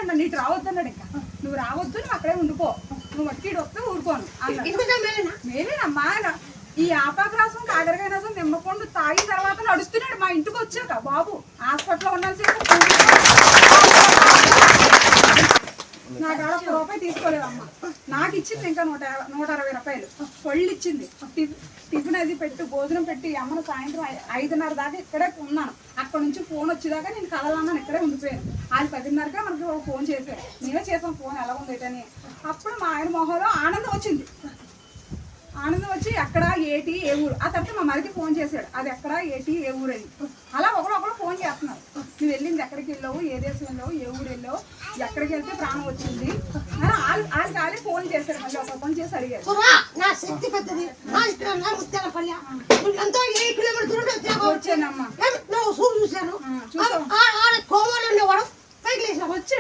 నన్ను ఇటు రావద్దన్నాడు. ఇంకా నువ్వు రావద్దు, నువ్వు అక్కడే ఉండిపో, నువ్వు వట్టి వస్తే ఊరుకోను మేలేనమ్మా. ఈ ఆపాగ్రాసం కాకరకాయనాసం నిమ్మపండు తాగిన తర్వాత నడుస్తున్నాడు మా ఇంటికి వచ్చాక. బాబు హాస్పిటల్లో ఉండాల్సింది. నా కాడ రూపాయి తీసుకోలేదమ్మా. నాకు ఇచ్చింది ఇంకా 160 రూపాయలు. పళ్ళు ఇచ్చింది. టిఫిన్ అది పెట్టి భోజనం పెట్టి అమ్మను సాయంత్రం 5:30 దాకా ఇక్కడే ఉన్నాను. అక్కడ నుంచి ఫోన్ వచ్చేదాకా నేను కలలన్నాను, ఇక్కడే ఉండిపోయాను. వాళ్ళు 10:30గా మనకు ఫోన్ చేశారు. నేనే చేసాం ఫోన్ ఎలా ఉందేటని. అప్పుడు మా ఆయన మొహంలో ఆనందం వచ్చింది. ఆనందం వచ్చి ఎక్కడ ఏటి ఏ ఊరు. ఆ తర్వాత మా మరికి ఫోన్ చేశాడు, అది ఎక్కడ ఏటి ఏ ఊరు అని. అలా ఒకరు ఫోన్ చేస్తున్నారు. నువ్వు వెళ్ళింది ఎక్కడికి వెళ్ళావు, ఏ దేశం వెళ్ళావు, ఏ ఊరు వెళ్ళావు, ఎక్కడికి వెళ్తే ప్రాణం వచ్చింది అని వాళ్ళకి ఫోన్ చేశారు. మళ్ళీ ఒక ఫోన్ చేసి అడిగారు. వచ్చానమ్మా, చూసాను వచ్చాడు.